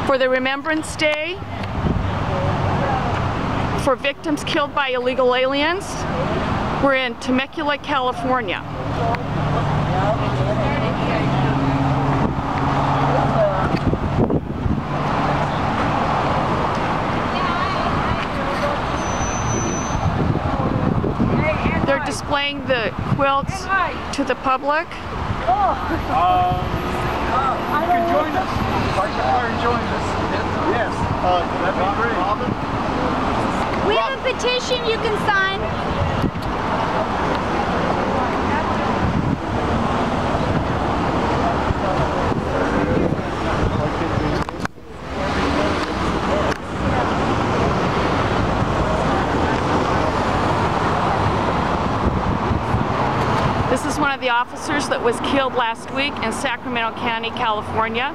for the Remembrance Day for victims killed by illegal aliens. We're in Temecula, California. They're displaying the quilts to the public. You can join us. Park the car and join us. Yes, that'd be great. We have a petition you can sign. This is one of the officers that was killed last week in Sacramento County, California.